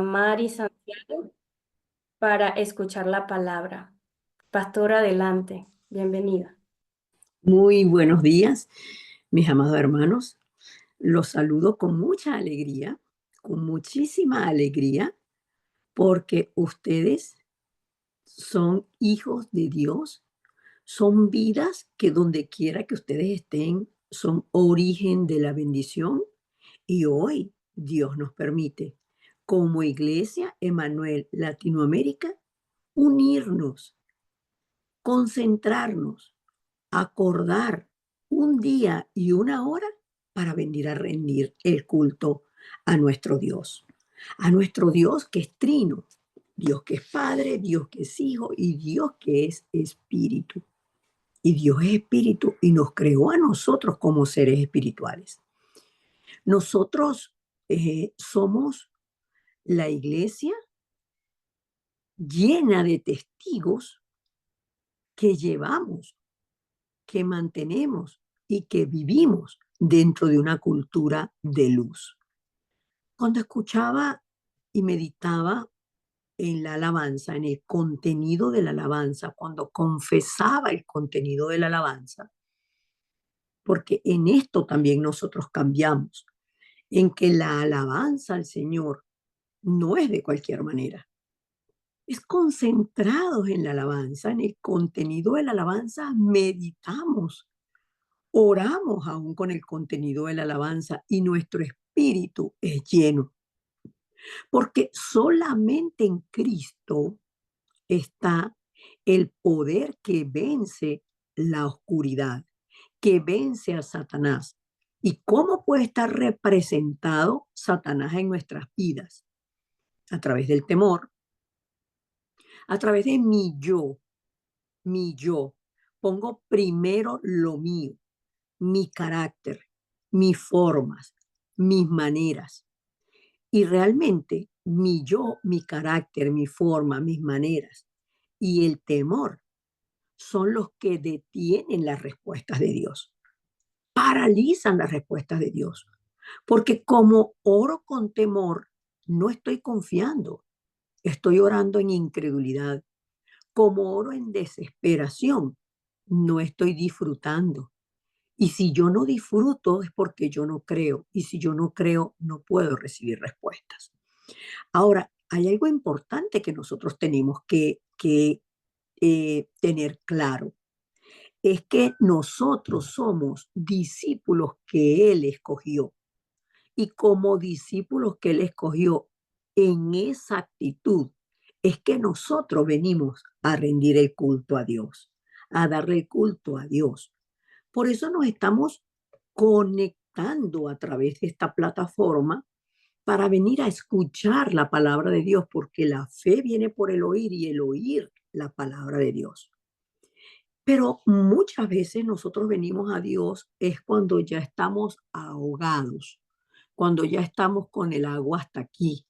Mari Santiago para escuchar la palabra. Pastora, adelante. Bienvenida. Muy buenos días, mis amados hermanos. Los saludo con mucha alegría, con muchísima alegría, porque ustedes son hijos de Dios, son vidas que donde quiera que ustedes estén, son origen de la bendición. Y hoy Dios nos permite, como Iglesia Emanuel Latinoamérica, unirnos, concentrarnos, acordar un día y una hora para venir a rendir el culto a nuestro Dios que es trino, Dios que es Padre, Dios que es Hijo y Dios que es Espíritu. Y Dios es Espíritu y nos creó a nosotros como seres espirituales. Nosotros somos la iglesia llena de testigos que llevamos, que mantenemos y que vivimos dentro de una cultura de luz. Cuando escuchaba y meditaba en la alabanza, en el contenido de la alabanza, cuando confesaba el contenido de la alabanza, porque en esto también nosotros cambiamos, en que la alabanza al Señor no es de cualquier manera. Es concentrados en la alabanza, en el contenido de la alabanza, meditamos. Oramos aún con el contenido de la alabanza y nuestro espíritu es lleno, porque solamente en Cristo está el poder que vence la oscuridad, que vence a Satanás. ¿Y cómo puede estar representado Satanás en nuestras vidas? A través del temor, a través de mi yo, mi yo. Pongo primero lo mío, mi carácter, mis formas, mis maneras. Y realmente mi yo, mi carácter, mi forma, mis maneras y el temor son los que detienen las respuestas de Dios, paralizan las respuestas de Dios. Porque como oro con temor, no estoy confiando, estoy orando en incredulidad. Como oro en desesperación, no estoy disfrutando. Y si yo no disfruto es porque yo no creo. Y si yo no creo, no puedo recibir respuestas. Ahora, hay algo importante que nosotros tenemos que tener claro. Es que nosotros somos discípulos que Él escogió. Y como discípulos que Él escogió en esa actitud, es que nosotros venimos a rendir el culto a Dios, a darle el culto a Dios. Por eso nos estamos conectando a través de esta plataforma para venir a escuchar la palabra de Dios, porque la fe viene por el oír y el oír la palabra de Dios. Pero muchas veces nosotros venimos a Dios es cuando ya estamos ahogados, cuando ya estamos con el agua hasta aquí,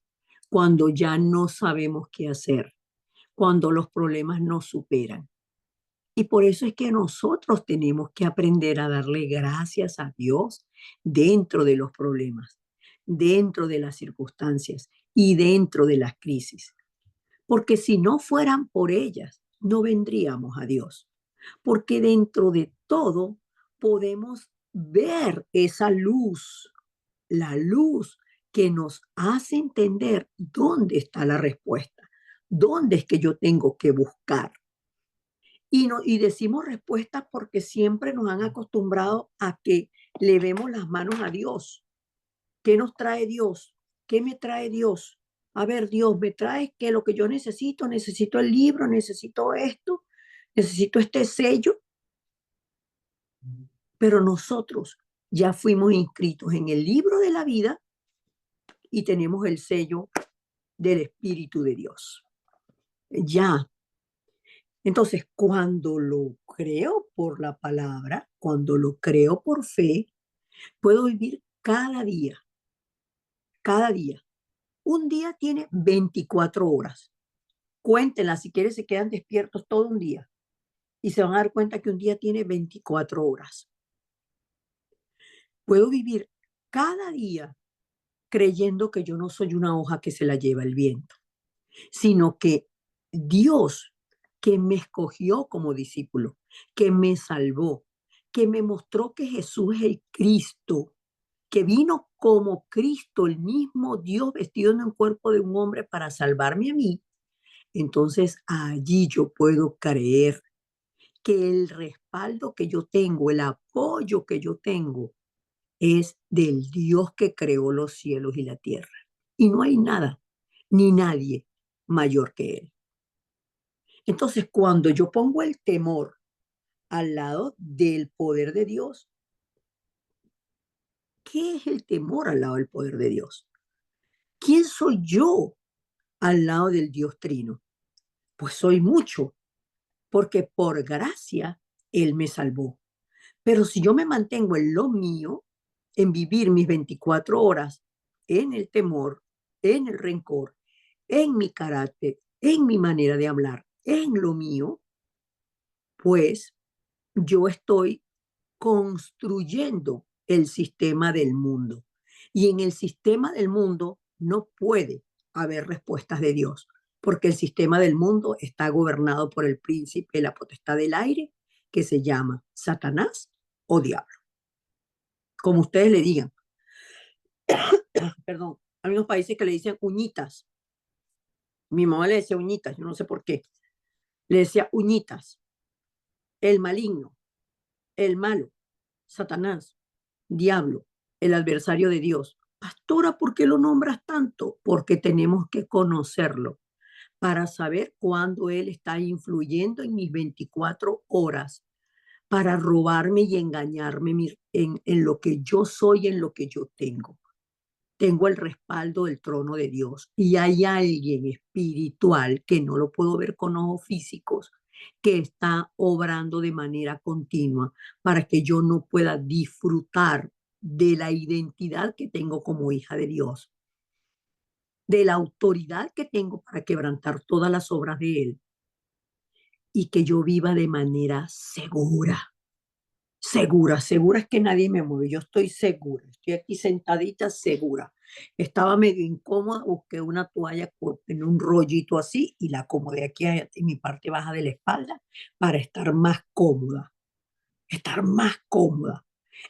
cuando ya no sabemos qué hacer, cuando los problemas nos superan. Y por eso es que nosotros tenemos que aprender a darle gracias a Dios dentro de los problemas, dentro de las circunstancias y dentro de las crisis. Porque si no fueran por ellas, no vendríamos a Dios. Porque dentro de todo podemos ver esa luz, la luz que nos hace entender dónde está la respuesta, dónde es que yo tengo que buscar. Y, no, y decimos respuestas porque siempre nos han acostumbrado a que le vemos las manos a Dios. ¿Qué nos trae Dios? ¿Qué me trae Dios? A ver, Dios, me trae que lo que yo necesito, necesito el libro, necesito esto, necesito este sello, pero nosotros ya fuimos inscritos en el libro de la vida y tenemos el sello del Espíritu de Dios. Ya. Entonces, cuando lo creo por la palabra, cuando lo creo por fe, puedo vivir cada día, cada día. Un día tiene 24 horas. Cuéntenla, si quieren se quedan despiertos todo un día y se van a dar cuenta que un día tiene 24 horas. Puedo vivir cada día creyendo que yo no soy una hoja que se la lleva el viento, sino que Dios, que me escogió como discípulo, que me salvó, que me mostró que Jesús es el Cristo, que vino como Cristo, el mismo Dios vestido en el cuerpo de un hombre para salvarme a mí, entonces allí yo puedo creer que el respaldo que yo tengo, el apoyo que yo tengo, es del Dios que creó los cielos y la tierra. Y no hay nada, ni nadie mayor que Él. Entonces, cuando yo pongo el temor al lado del poder de Dios, ¿qué es el temor al lado del poder de Dios? ¿Quién soy yo al lado del Dios Trino? Pues soy mucho, porque por gracia Él me salvó. Pero si yo me mantengo en lo mío, en vivir mis 24 horas en el temor, en el rencor, en mi carácter, en mi manera de hablar, en lo mío, pues yo estoy construyendo el sistema del mundo. Y en el sistema del mundo no puede haber respuestas de Dios, porque el sistema del mundo está gobernado por el príncipe de la potestad del aire, que se llama Satanás o diablo, como ustedes le digan. Perdón, hay unos países que le dicen uñitas. Mi mamá le decía uñitas, yo no sé por qué. Le decía uñitas, el maligno, el malo, Satanás, diablo, el adversario de Dios. Pastora, ¿por qué lo nombras tanto? Porque tenemos que conocerlo para saber cuándo Él está influyendo en mis 24 horas para robarme y engañarme en lo que yo soy, en lo que yo tengo. Tengo el respaldo del trono de Dios y hay alguien espiritual que no lo puedo ver con ojos físicos, que está obrando de manera continua para que yo no pueda disfrutar de la identidad que tengo como hija de Dios, de la autoridad que tengo para quebrantar todas las obras de Él y que yo viva de manera segura. Segura, segura es que nadie me mueve. Yo estoy segura, estoy aquí sentadita segura. Estaba medio incómoda, busqué una toalla en un rollito así y la acomodé aquí en mi parte baja de la espalda para estar más cómoda, estar más cómoda.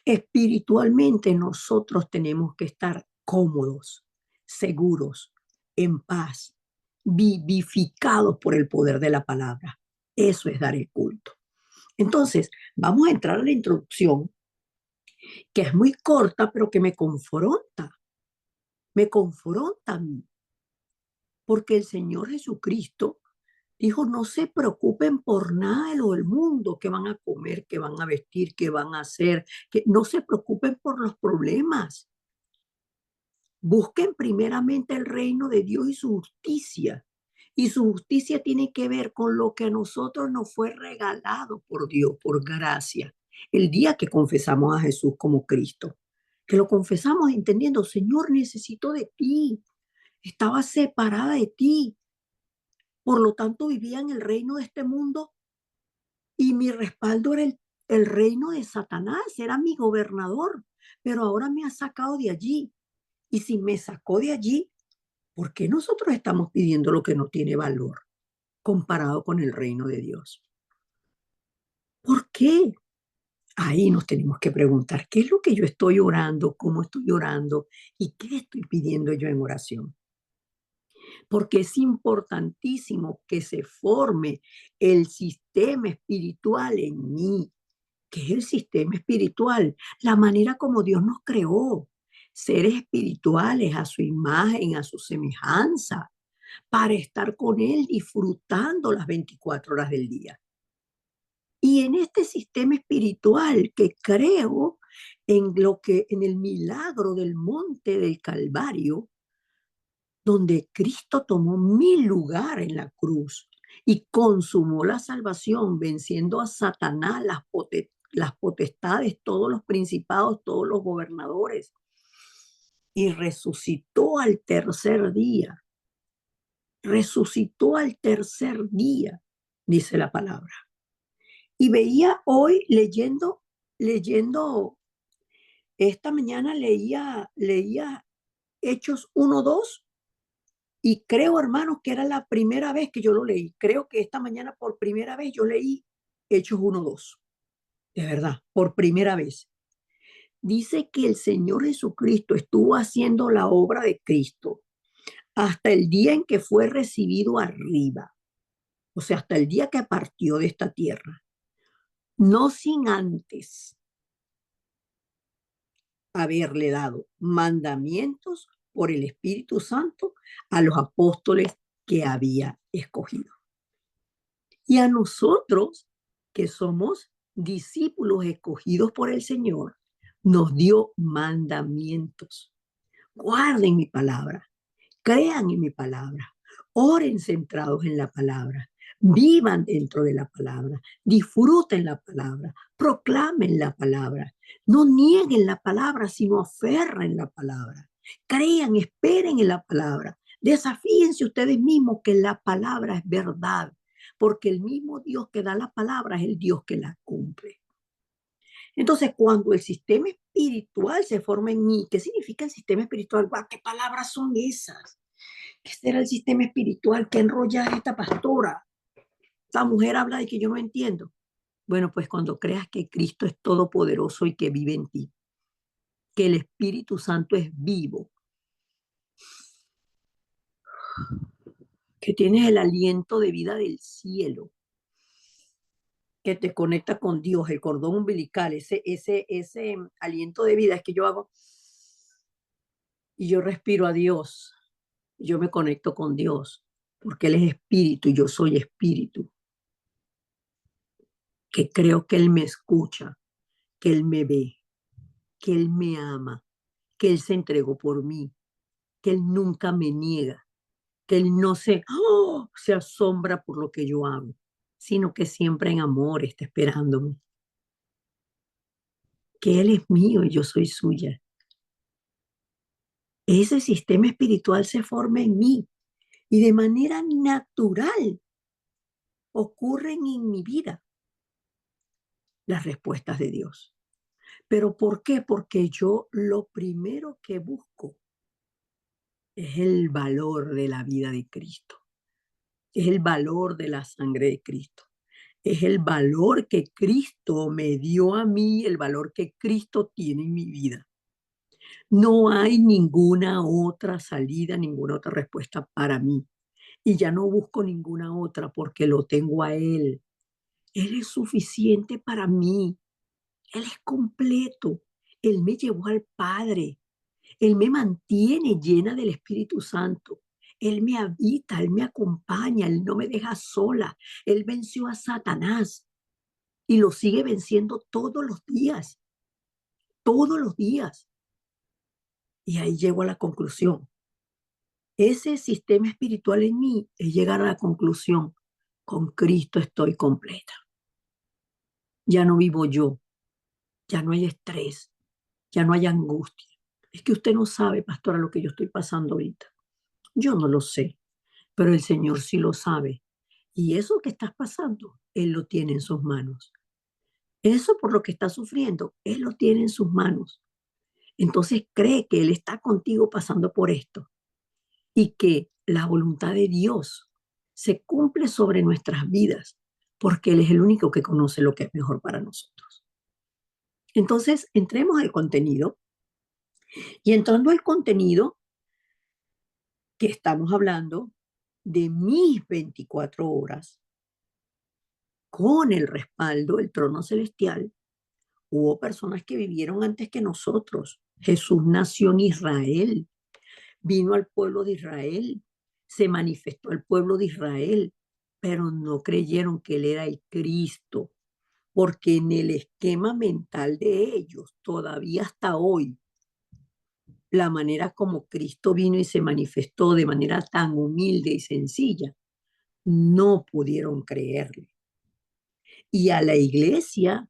Espiritualmente nosotros tenemos que estar cómodos, seguros, en paz, vivificados por el poder de la palabra. Eso es dar el culto. Entonces, vamos a entrar a la introducción, que es muy corta, pero que me confronta a mí, porque el Señor Jesucristo dijo, no se preocupen por nada de lo del mundo, que van a comer, que van a vestir, que van a hacer, que no se preocupen por los problemas. Busquen primeramente el reino de Dios y su justicia. Y su justicia tiene que ver con lo que a nosotros nos fue regalado por Dios, por gracia, el día que confesamos a Jesús como Cristo. Que lo confesamos entendiendo, Señor, necesito de ti. Estaba separada de ti. Por lo tanto, vivía en el reino de este mundo y mi respaldo era el reino de Satanás, era mi gobernador. Pero ahora me ha sacado de allí. Y si me sacó de allí, ¿por qué nosotros estamos pidiendo lo que no tiene valor comparado con el reino de Dios? ¿Por qué? Ahí nos tenemos que preguntar, ¿qué es lo que yo estoy orando? ¿Cómo estoy orando? ¿Y qué estoy pidiendo yo en oración? Porque es importantísimo que se forme el sistema espiritual en mí. ¿Qué es el sistema espiritual? La manera como Dios nos creó, seres espirituales a su imagen, a su semejanza, para estar con Él disfrutando las 24 horas del día. Y en este sistema espiritual que creo en el milagro del monte del Calvario, donde Cristo tomó mi lugar en la cruz y consumó la salvación, venciendo a Satanás, las potestades, todos los principados, todos los gobernadores, y resucitó al tercer día. Resucitó al tercer día, dice la palabra. Y veía hoy leyendo, esta mañana leía Hechos 1:2 y creo, hermanos, que era la primera vez que yo lo leí. Creo que esta mañana por primera vez yo leí Hechos 1:2. De verdad, por primera vez. Dice que el Señor Jesucristo estuvo haciendo la obra de Cristo hasta el día en que fue recibido arriba, o sea, hasta el día que partió de esta tierra, no sin antes haberle dado mandamientos por el Espíritu Santo a los apóstoles que había escogido. Y a nosotros, que somos discípulos escogidos por el Señor, nos dio mandamientos. Guarden mi palabra, crean en mi palabra, oren centrados en la palabra, vivan dentro de la palabra, disfruten la palabra, proclamen la palabra, no nieguen la palabra, sino aferren la palabra, crean, esperen en la palabra, desafíense ustedes mismos que la palabra es verdad, porque el mismo Dios que da la palabra es el Dios que la cumple. Entonces, cuando el sistema espiritual se forma en mí, ¿qué significa el sistema espiritual? ¡Guau! ¿Qué palabras son esas? ¿Qué será el sistema espiritual? ¿Qué enrolla esta pastora? La mujer habla de que yo no entiendo. Bueno, pues cuando creas que Cristo es todopoderoso y que vive en ti, que el Espíritu Santo es vivo, que tienes el aliento de vida del cielo, que te conecta con Dios, el cordón umbilical, ese aliento de vida es que yo hago y yo respiro a Dios, yo me conecto con Dios, porque Él es espíritu y yo soy espíritu, que creo que Él me escucha, que Él me ve, que Él me ama, que Él se entregó por mí, que Él nunca me niega, que Él no se asombra por lo que yo hago, sino que siempre en amor está esperándome, que Él es mío y yo soy suya. Ese sistema espiritual se forma en mí y de manera natural ocurren en mi vida las respuestas de Dios. ¿Pero por qué? Porque yo lo primero que busco es el valor de la vida de Cristo, es el valor de la sangre de Cristo, es el valor que Cristo me dio a mí, el valor que Cristo tiene en mi vida. No hay ninguna otra salida, ninguna otra respuesta para mí. Y ya no busco ninguna otra porque lo tengo a Él. Él es suficiente para mí. Él es completo. Él me llevó al Padre. Él me mantiene llena del Espíritu Santo. Él me habita, Él me acompaña, Él no me deja sola. Él venció a Satanás y lo sigue venciendo todos los días, todos los días. Y ahí llego a la conclusión. Ese sistema espiritual en mí es llegar a la conclusión, con Cristo estoy completa. Ya no vivo yo, ya no hay estrés, ya no hay angustia. Es que usted no sabe, pastora, lo que yo estoy pasando ahorita. Yo no lo sé, pero el Señor sí lo sabe. Y eso que estás pasando, Él lo tiene en sus manos. Eso por lo que estás sufriendo, Él lo tiene en sus manos. Entonces cree que Él está contigo pasando por esto y que la voluntad de Dios se cumple sobre nuestras vidas porque Él es el único que conoce lo que es mejor para nosotros. Entonces, entremos al contenido y entrando al contenido que estamos hablando de mis 24 horas con el respaldo del trono celestial, hubo personas que vivieron antes que nosotros. Jesús nació en Israel, vino al pueblo de Israel, se manifestó al pueblo de Israel, pero no creyeron que Él era el Cristo, porque en el esquema mental de ellos, todavía hasta hoy, la manera como Cristo vino y se manifestó de manera tan humilde y sencilla, no pudieron creerle. Y a la iglesia,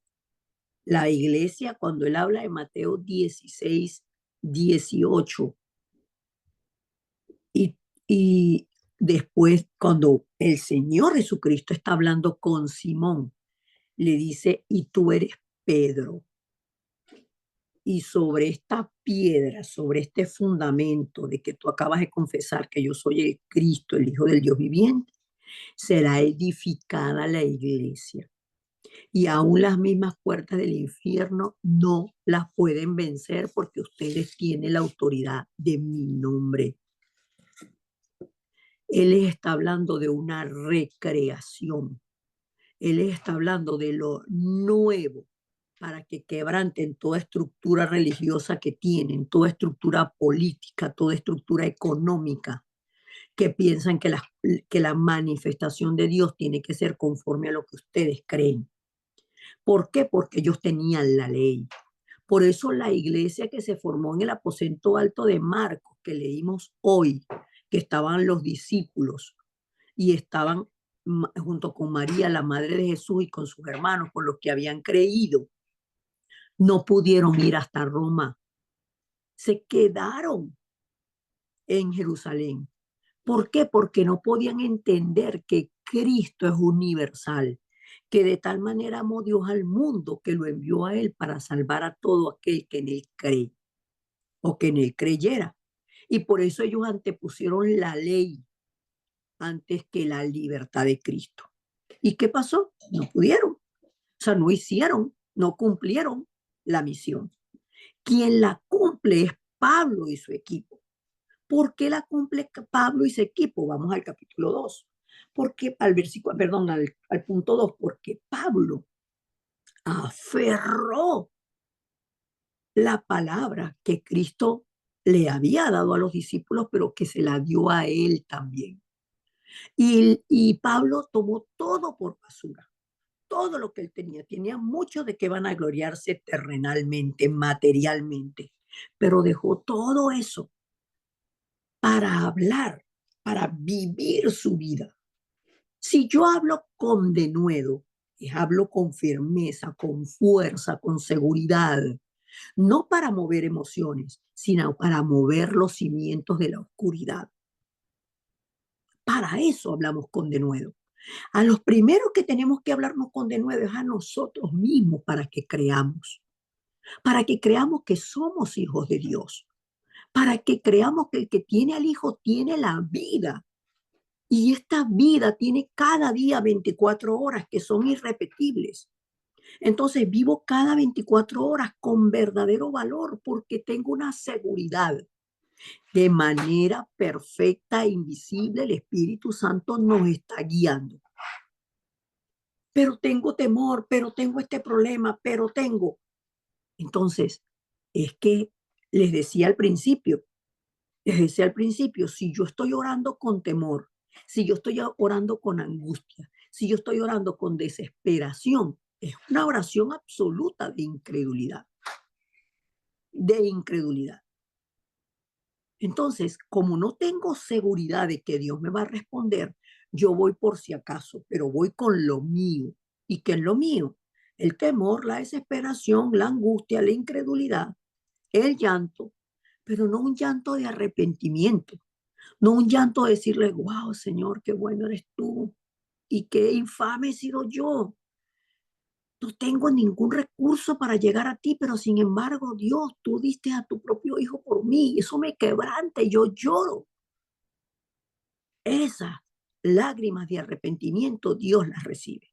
cuando él habla de Mateo 16, 18, y, y después cuando el Señor Jesucristo está hablando con Simón, le dice, y tú eres Pedro, y sobre esta piedra, sobre este fundamento de que tú acabas de confesar que yo soy el Cristo, el Hijo del Dios viviente, será edificada la iglesia. Y aún las mismas puertas del infierno no las pueden vencer porque ustedes tienen la autoridad de mi nombre. Él está hablando de una recreación. Él está hablando de lo nuevo para que quebranten toda estructura religiosa que tienen, toda estructura política, toda estructura económica, que piensan que la manifestación de Dios tiene que ser conforme a lo que ustedes creen. ¿Por qué? Porque ellos tenían la ley. Por eso la iglesia que se formó en el aposento alto de Marcos, que leímos hoy, que estaban los discípulos y estaban junto con María, la madre de Jesús, y con sus hermanos, con los que habían creído, no pudieron ir hasta Roma. Se quedaron en Jerusalén. ¿Por qué? Porque no podían entender que Cristo es universal, que de tal manera amó Dios al mundo que lo envió a él para salvar a todo aquel que en él cree o que en él creyera. Y por eso ellos antepusieron la ley antes que la libertad de Cristo. ¿Y qué pasó? No pudieron. O sea, no hicieron, no cumplieron la misión. Quien la cumple es Pablo y su equipo. ¿Por qué la cumple Pablo y su equipo? Vamos al capítulo 2. Porque al versículo, perdón, al punto 2, porque Pablo aferró la palabra que Cristo le había dado a los discípulos, pero que se la dio a él también. Y Pablo tomó todo por basura, todo lo que él tenía. Tenía mucho de que van a gloriarse terrenalmente, materialmente, pero dejó todo eso para hablar, para vivir su vida. Si yo hablo con denuedo, hablo con firmeza, con fuerza, con seguridad, no para mover emociones, sino para mover los cimientos de la oscuridad. Para eso hablamos con denuedo. A los primeros que tenemos que hablarnos con denuedo es a nosotros mismos para que creamos que somos hijos de Dios, para que creamos que el que tiene al Hijo tiene la vida. Y esta vida tiene cada día 24 horas que son irrepetibles. Entonces vivo cada 24 horas con verdadero valor porque tengo una seguridad. De manera perfecta e invisible, el Espíritu Santo nos está guiando. Pero tengo temor, pero tengo este problema, pero tengo. Entonces, es que les decía al principio, si yo estoy orando con temor, si yo estoy orando con angustia, si yo estoy orando con desesperación, es una oración absoluta de incredulidad, de incredulidad. Entonces, como no tengo seguridad de que Dios me va a responder, yo voy por si acaso, pero voy con lo mío. ¿Y qué es lo mío? El temor, la desesperación, la angustia, la incredulidad, el llanto, pero no un llanto de arrepentimiento, no un llanto de decirle, wow, Señor, qué bueno eres tú y qué infame he sido yo. No tengo ningún recurso para llegar a ti, pero sin embargo, Dios, tú diste a tu propio hijo por mí. Eso me quebranta y yo lloro. Esas lágrimas de arrepentimiento, Dios las recibe.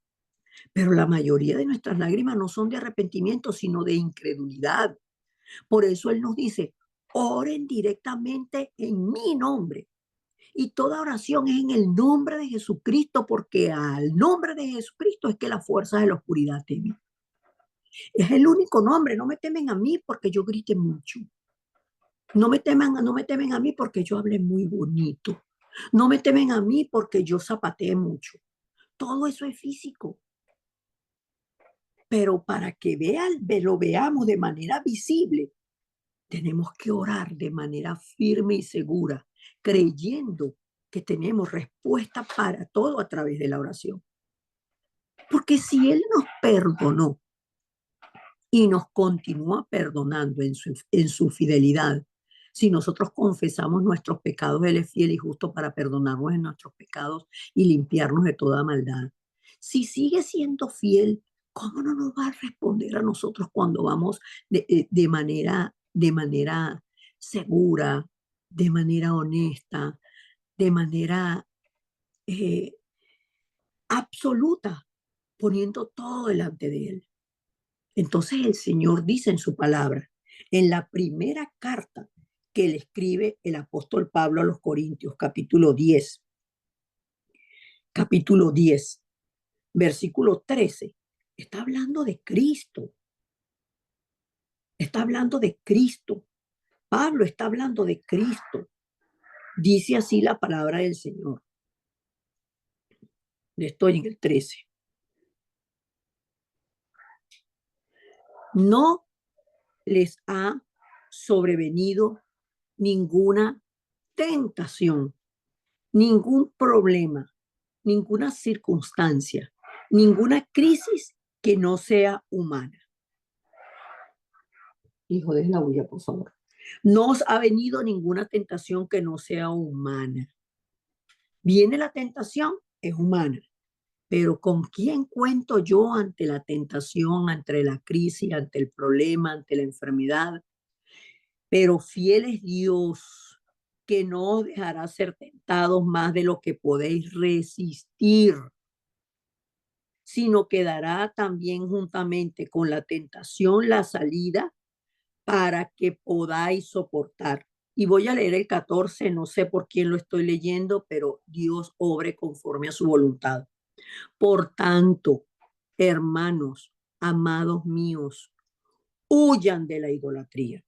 Pero la mayoría de nuestras lágrimas no son de arrepentimiento, sino de incredulidad. Por eso Él nos dice, oren directamente en mi nombre. Y toda oración es en el nombre de Jesucristo, porque al nombre de Jesucristo es que las fuerzas de la oscuridad temen. Es el único nombre. No me temen a mí porque yo grite mucho. No me temen a mí porque yo hable muy bonito. No me temen a mí porque yo zapatee mucho. Todo eso es físico. Pero para que lo veamos de manera visible, tenemos que orar de manera firme y segura, creyendo que tenemos respuesta para todo a través de la oración. Porque si Él nos perdonó y nos continúa perdonando en su fidelidad, si nosotros confesamos nuestros pecados, Él es fiel y justo para perdonarnos en nuestros pecados y limpiarnos de toda maldad. Si sigue siendo fiel, ¿cómo no nos va a responder a nosotros cuando vamos de manera segura, de manera honesta, de manera eh, absoluta, poniendo todo delante de Él? Entonces el Señor dice en su palabra, en la primera carta que le escribe el apóstol Pablo a los Corintios, capítulo 10, versículo 13, está hablando de Cristo, está hablando de Cristo. Pablo está hablando de Cristo. Dice así la palabra del Señor. Estoy en el 13. No les ha sobrevenido ninguna tentación, ningún problema, ninguna circunstancia, ninguna crisis que no sea humana. Hijo, de la bulla, por favor. No os ha venido ninguna tentación que no sea humana. Viene la tentación, es humana. Pero ¿con quién cuento yo ante la tentación, ante la crisis, ante el problema, ante la enfermedad? Pero fiel es Dios, que no os dejará ser tentados más de lo que podéis resistir, sino que dará también juntamente con la tentación la salida para que podáis soportar. Y voy a leer el 14, no sé por quién lo estoy leyendo, pero Dios obre conforme a su voluntad. Por tanto, hermanos, amados míos, huyan de la idolatría.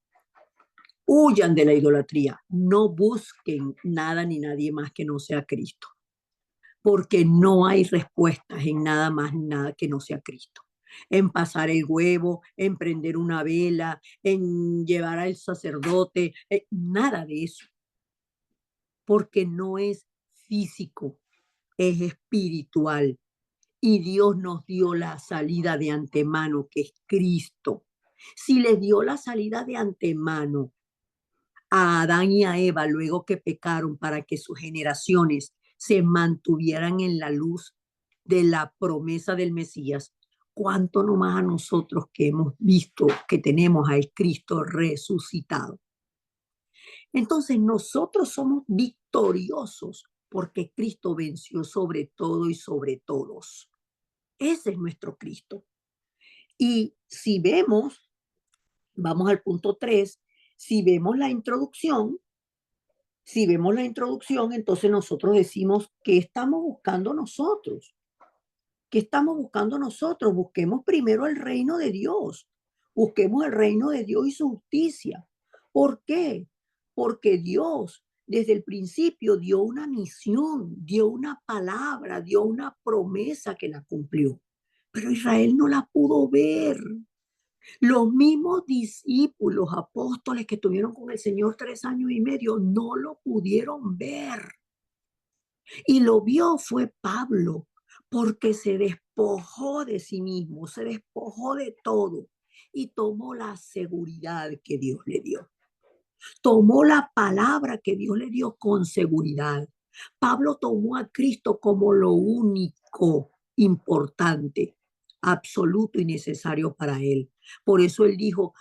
Huyan de la idolatría. No busquen nada ni nadie más que no sea Cristo, porque no hay respuestas en nada más, nada que no sea Cristo. En pasar el huevo, en prender una vela, en llevar al sacerdote, nada de eso, porque no es físico, es espiritual. Y Dios nos dio la salida de antemano, que es Cristo. Si le dio la salida de antemano a Adán y a Eva luego que pecaron para que sus generaciones se mantuvieran en la luz de la promesa del Mesías, cuánto nomás a nosotros que hemos visto que tenemos al Cristo resucitado. Entonces nosotros somos victoriosos porque Cristo venció sobre todo y sobre todos. Ese es nuestro Cristo. Y si vemos, vamos al punto 3, si vemos la introducción, entonces nosotros decimos, ¿qué estamos buscando nosotros? ¿Qué estamos buscando nosotros? Busquemos primero el reino de Dios. Busquemos el reino de Dios y su justicia. ¿Por qué? Porque Dios desde el principio dio una misión, dio una palabra, dio una promesa que la cumplió. Pero Israel no la pudo ver. Los mismos discípulos, apóstoles que estuvieron con el Señor 3 años y medio, no lo pudieron ver. Y lo vio fue Pablo, porque se despojó de sí mismo, se despojó de todo y tomó la seguridad que Dios le dio. Tomó la palabra que Dios le dio con seguridad. Pablo tomó a Cristo como lo único importante, absoluto y necesario para él. Por eso él dijo,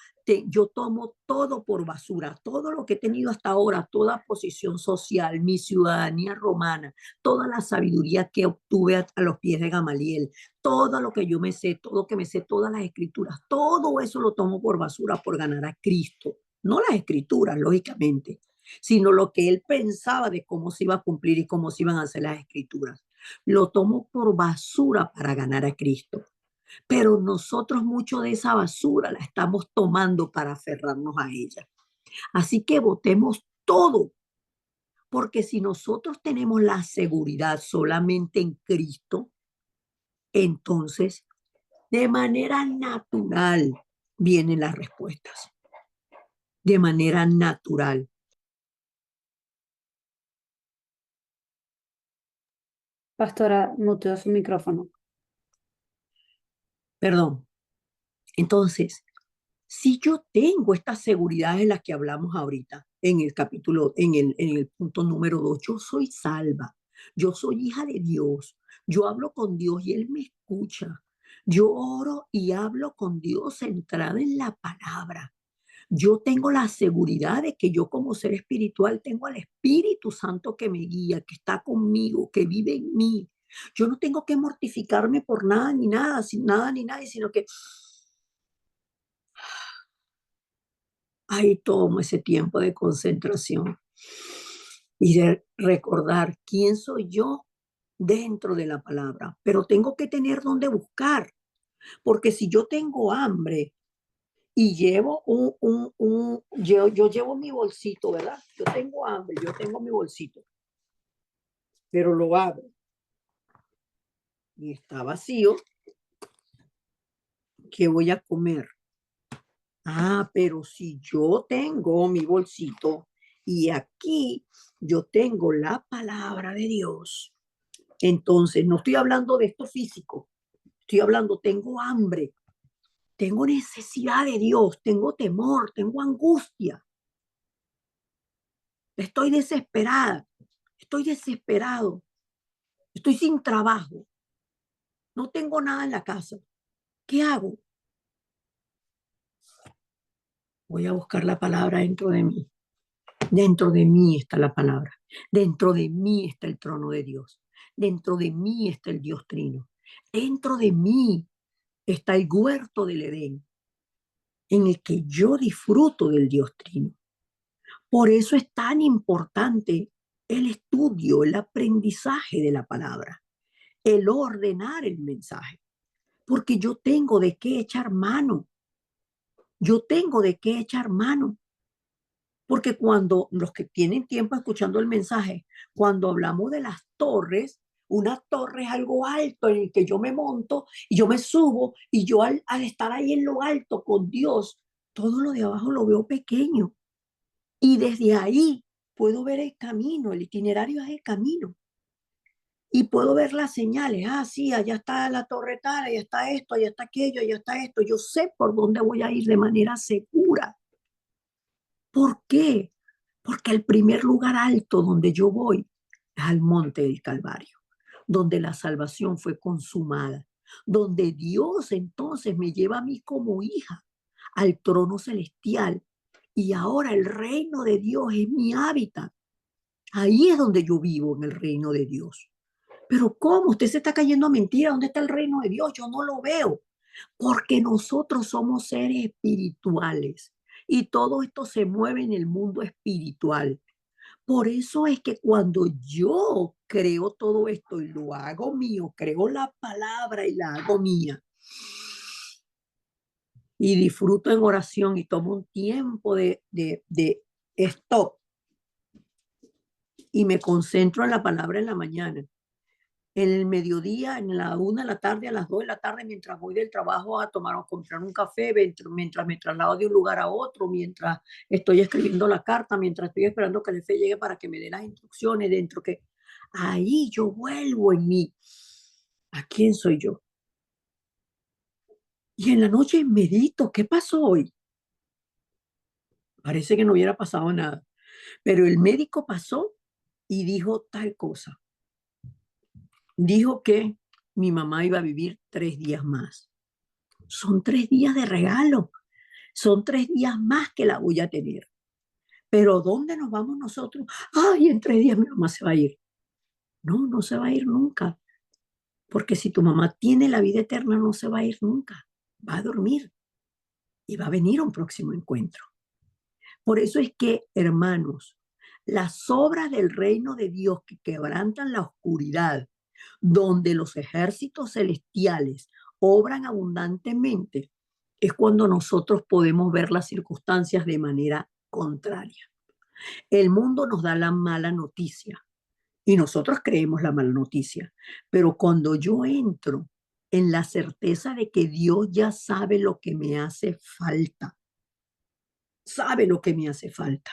yo tomo todo por basura, todo lo que he tenido hasta ahora, toda posición social, mi ciudadanía romana, toda la sabiduría que obtuve a los pies de Gamaliel, todo lo que yo me sé, todo lo que me sé, todas las escrituras, todo eso lo tomo por basura por ganar a Cristo. No las escrituras, lógicamente, sino lo que él pensaba de cómo se iba a cumplir y cómo se iban a hacer las escrituras. Lo tomó por basura para ganar a Cristo. Pero nosotros mucho de esa basura la estamos tomando para aferrarnos a ella. Así que votemos todo, porque si nosotros tenemos la seguridad solamente en Cristo, entonces de manera natural vienen las respuestas. De manera natural. Pastora, muteó su micrófono. Perdón. Entonces, si yo tengo estas seguridades en las que hablamos ahorita, en el capítulo, en el punto número 2, yo soy salva, yo soy hija de Dios, yo hablo con Dios y Él me escucha. Yo oro y hablo con Dios centrada en la palabra. Yo tengo la seguridad de que yo como ser espiritual tengo al Espíritu Santo que me guía, que está conmigo, que vive en mí. Yo no tengo que mortificarme por nada ni nada, sin nada ni nadie, sino que ahí tomo ese tiempo de concentración y de recordar quién soy yo dentro de la palabra. Pero tengo que tener dónde buscar, porque si yo tengo hambre, y llevo yo llevo mi bolsito, ¿verdad? Yo tengo hambre, yo tengo mi bolsito, pero lo abro y está vacío. ¿Qué voy a comer? Ah, pero si yo tengo mi bolsito y aquí yo tengo la palabra de Dios, entonces no estoy hablando de esto físico, estoy hablando, tengo hambre, tengo necesidad de Dios, tengo temor, tengo angustia, estoy desesperada, estoy desesperado. Estoy sin trabajo, no tengo nada en la casa. ¿Qué hago? Voy a buscar la palabra dentro de mí. Dentro de mí está la palabra. Dentro de mí está el trono de Dios. Dentro de mí está el Dios Trino. Dentro de mí está el huerto del Edén, en el que yo disfruto del Dios Trino. Por eso es tan importante el estudio, el aprendizaje de la palabra, el ordenar el mensaje, porque yo tengo de qué echar mano. Yo tengo de qué echar mano, porque cuando los que tienen tiempo escuchando el mensaje, cuando hablamos de las torres, una torre es algo alto en el que yo me monto y yo me subo y yo al estar ahí en lo alto con Dios, todo lo de abajo lo veo pequeño y desde ahí puedo ver el camino, el itinerario es el camino y puedo ver las señales. Ah, sí, allá está la torre tal, allá está esto, allá está aquello, allá está esto. Yo sé por dónde voy a ir de manera segura. ¿Por qué? Porque el primer lugar alto donde yo voy es al monte del Calvario, donde la salvación fue consumada, donde Dios entonces me lleva a mí como hija al trono celestial y ahora el reino de Dios es mi hábitat. Ahí es donde yo vivo, en el reino de Dios. Pero ¿cómo? Usted se está cayendo a mentira. ¿Dónde está el reino de Dios? Yo no lo veo. Porque nosotros somos seres espirituales y todo esto se mueve en el mundo espiritual. Por eso es que cuando yo creo todo esto y lo hago mío, creo la palabra y la hago mía y disfruto en oración y tomo un tiempo de stop y me concentro en la palabra en la mañana, en el mediodía, en la 1 de la tarde, a las 2 de la tarde, mientras voy del trabajo a tomar o comprar un café, mientras me traslado de un lugar a otro, mientras estoy escribiendo la carta, mientras estoy esperando que el jefe llegue para que me dé las instrucciones dentro que ahí yo vuelvo en mí. ¿A quién soy yo? Y en la noche medito, ¿qué pasó hoy? Parece que no hubiera pasado nada, pero el médico pasó y dijo tal cosa. Dijo que mi mamá iba a vivir 3 días más. Son 3 días de regalo. Son 3 días más que la voy a tener. Pero ¿dónde nos vamos nosotros? Ay, en 3 días mi mamá se va a ir. No, no se va a ir nunca. Porque si tu mamá tiene la vida eterna, no se va a ir nunca. Va a dormir y va a venir un próximo encuentro. Por eso es que, hermanos, las obras del reino de Dios que quebrantan la oscuridad, donde los ejércitos celestiales obran abundantemente, es cuando nosotros podemos ver las circunstancias de manera contraria. El mundo nos da la mala noticia y nosotros creemos la mala noticia, pero cuando yo entro en la certeza de que Dios ya sabe lo que me hace falta, sabe lo que me hace falta,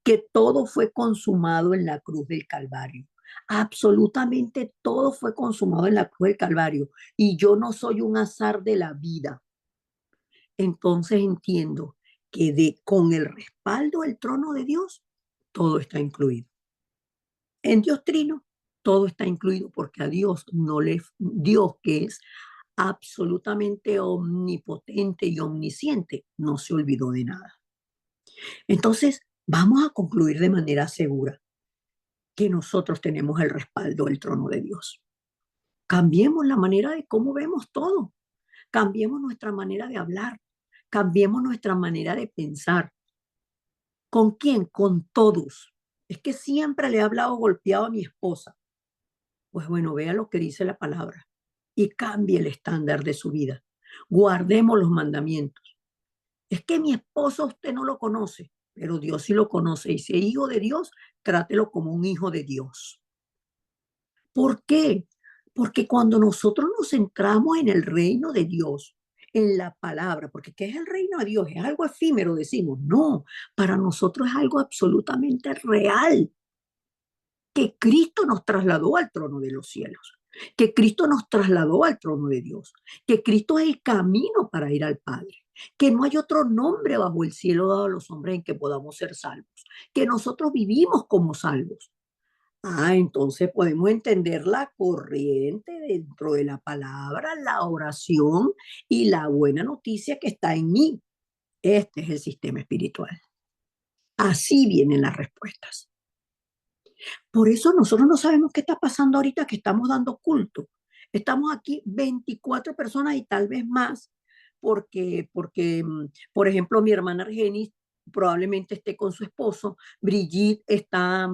que todo fue consumado en la cruz del Calvario. Absolutamente todo fue consumado en la cruz del Calvario y yo no soy un azar de la vida. Entonces entiendo que con el respaldo del trono de Dios, todo está incluido. En Dios Trino, todo está incluido porque a Dios no le, Dios que es absolutamente omnipotente y omnisciente, no se olvidó de nada. Entonces, vamos a concluir de manera segura que nosotros tenemos el respaldo del trono de Dios. Cambiemos la manera de cómo vemos todo. Cambiemos nuestra manera de hablar. Cambiemos nuestra manera de pensar. ¿Con quién? Con todos. Es que siempre le he hablado golpeado a mi esposa. Pues bueno, vea lo que dice la palabra y cambie el estándar de su vida. Guardemos los mandamientos. Es que mi esposo usted no lo conoce, pero Dios sí lo conoce. Y si es hijo de Dios, trátelo como un hijo de Dios. ¿Por qué? Porque cuando nosotros nos centramos en el reino de Dios, en la palabra, porque ¿qué es el reino de Dios? Es algo efímero, decimos. No, para nosotros es algo absolutamente real, que Cristo nos trasladó al trono de los cielos, que Cristo nos trasladó al trono de Dios, que Cristo es el camino para ir al Padre, que no hay otro nombre bajo el cielo dado a los hombres en que podamos ser salvos, que nosotros vivimos como salvos. Entonces podemos entender la corriente dentro de la palabra, la oración y la buena noticia que está en mí. Este es el sistema espiritual. Así vienen las respuestas. Por eso nosotros no sabemos qué está pasando ahorita que estamos dando culto. Estamos aquí 24 personas y tal vez más, porque por ejemplo, mi hermana Argenis probablemente esté con su esposo, Brigitte está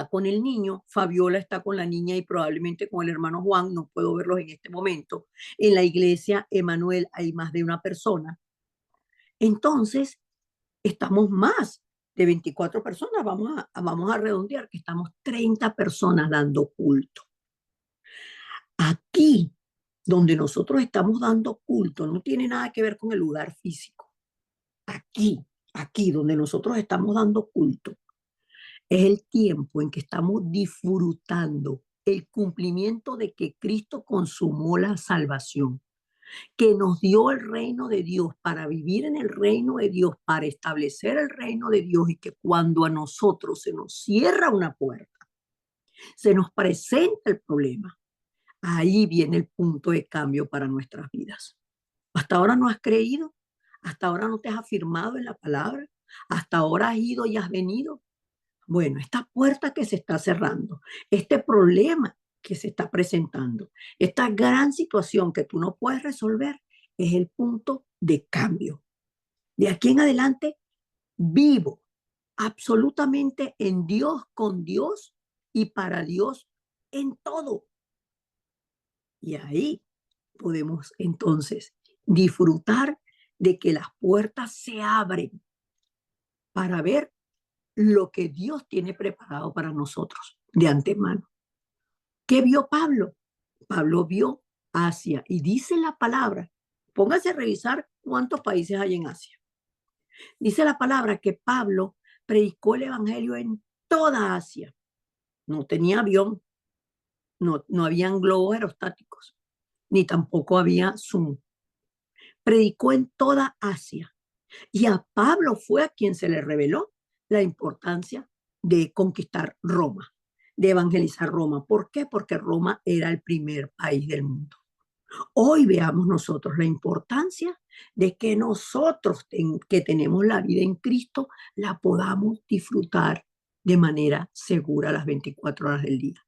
con el niño, Fabiola está con la niña y probablemente con el hermano Juan, no puedo verlos en este momento. En la iglesia Emanuel hay más de una persona. Entonces, estamos más de 24 personas, vamos a redondear que estamos 30 personas dando culto. Aquí, donde nosotros estamos dando culto, no tiene nada que ver con el lugar físico. Aquí donde nosotros estamos dando culto, es el tiempo en que estamos disfrutando el cumplimiento de que Cristo consumó la salvación, que nos dio el reino de Dios para vivir en el reino de Dios, para establecer el reino de Dios y que cuando a nosotros se nos cierra una puerta, se nos presenta el problema, ahí viene el punto de cambio para nuestras vidas. Hasta ahora no has creído, hasta ahora no te has afirmado en la palabra, hasta ahora has ido y has venido. Bueno, esta puerta que se está cerrando, este problema que se está presentando, esta gran situación que tú no puedes resolver, es el punto de cambio. De aquí en adelante, vivo absolutamente en Dios, con Dios y para Dios en todo. Y ahí podemos entonces disfrutar de que las puertas se abren para ver lo que Dios tiene preparado para nosotros de antemano. ¿Qué vio Pablo? Pablo vio Asia y dice la palabra, póngase a revisar cuántos países hay en Asia. Dice la palabra que Pablo predicó el evangelio en toda Asia. No tenía avión, no habían globos aerostáticos, ni tampoco había Zoom. Predicó en toda Asia. Y a Pablo fue a quien se le reveló la importancia de conquistar Roma, de evangelizar Roma. ¿Por qué? Porque Roma era el primer país del mundo. Hoy veamos nosotros la importancia de que nosotros que tenemos la vida en Cristo la podamos disfrutar de manera segura las 24 horas del día.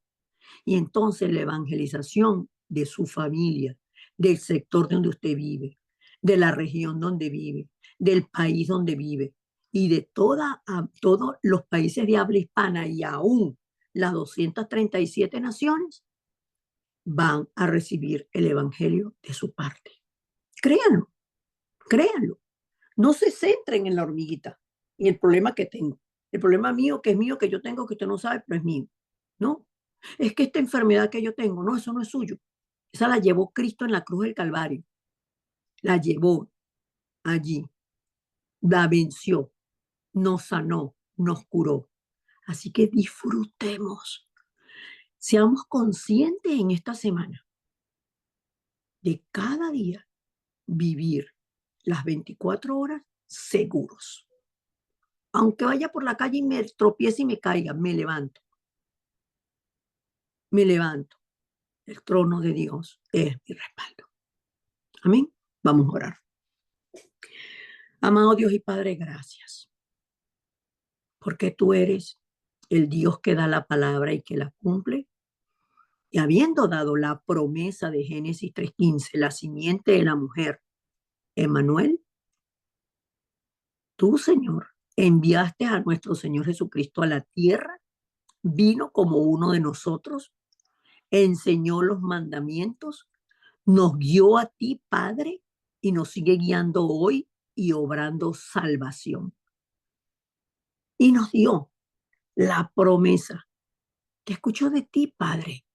Y entonces la evangelización de su familia, del sector donde usted vive, de la región donde vive, del país donde vive y de todos los países de habla hispana y aún las 237 naciones van a recibir el evangelio de su parte. Créanlo, créanlo. No se centren en la hormiguita y el problema que tengo. El problema mío, que es mío, que yo tengo, que usted no sabe, pero es mío. No, es que esta enfermedad que yo tengo, no, eso no es suyo. Esa la llevó Cristo en la cruz del Calvario. La llevó allí, la venció, nos sanó, nos curó. Así que disfrutemos, seamos conscientes en esta semana de cada día vivir las 24 horas seguros. Aunque vaya por la calle y me tropiece y me caiga, me levanto. Me levanto. El trono de Dios es mi respaldo. Amén. Vamos a orar. Amado Dios y Padre, gracias, porque tú eres el Dios que da la palabra y que la cumple. Y habiendo dado la promesa de Génesis 3:15, la simiente de la mujer, Emmanuel, tú, Señor, enviaste a nuestro Señor Jesucristo a la tierra, vino como uno de nosotros, enseñó los mandamientos, nos guió a ti, Padre, y nos sigue guiando hoy y obrando salvación. Y nos dio la promesa que escuchó de ti, Padre.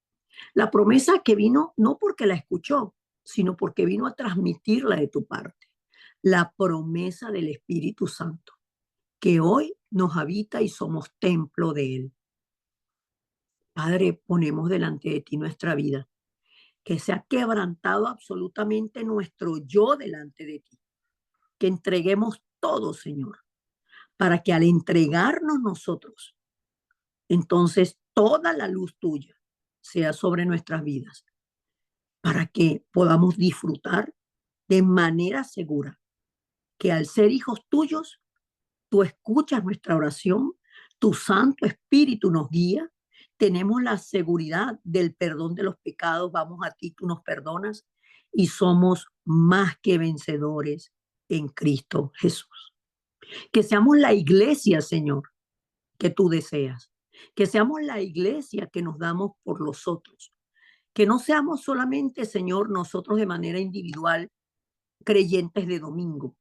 La promesa que vino no porque la escuchó, sino porque vino a transmitirla de tu parte. La promesa del Espíritu Santo, que hoy nos habita y somos templo de Él. Padre, ponemos delante de ti nuestra vida, que sea quebrantado absolutamente nuestro yo delante de ti, que entreguemos todo, Señor, para que al entregarnos nosotros, entonces toda la luz tuya sea sobre nuestras vidas, para que podamos disfrutar de manera segura que al ser hijos tuyos, tú escuchas nuestra oración, tu Santo Espíritu nos guía, tenemos la seguridad del perdón de los pecados, vamos a ti, tú nos perdonas y somos más que vencedores en Cristo Jesús. Que seamos la iglesia, Señor, que tú deseas. Que seamos la iglesia que nos damos por los otros. Que no seamos solamente, Señor, nosotros de manera individual, creyentes de domingo,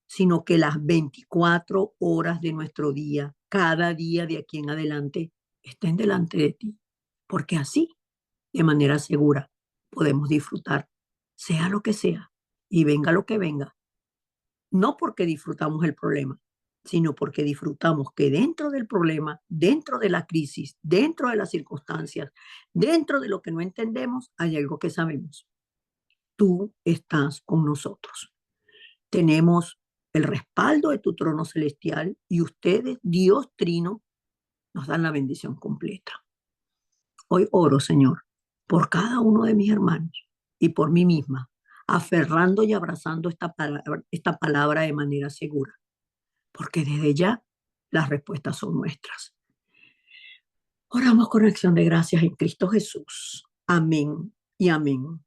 sino que las 24 horas de nuestro día, cada día de aquí en adelante, estén delante de ti. Porque así, de manera segura, podemos disfrutar, sea lo que sea, y venga lo que venga. No porque disfrutamos el problema, sino porque disfrutamos que dentro del problema, dentro de la crisis, dentro de las circunstancias, dentro de lo que no entendemos, hay algo que sabemos. Tú estás con nosotros. Tenemos el respaldo de tu trono celestial y ustedes, Dios Trino, nos dan la bendición completa. Hoy oro, Señor, por cada uno de mis hermanos y por mí misma, aferrando y abrazando esta palabra de manera segura, porque desde ya las respuestas son nuestras. Oramos con acción de gracias en Cristo Jesús. Amén y amén.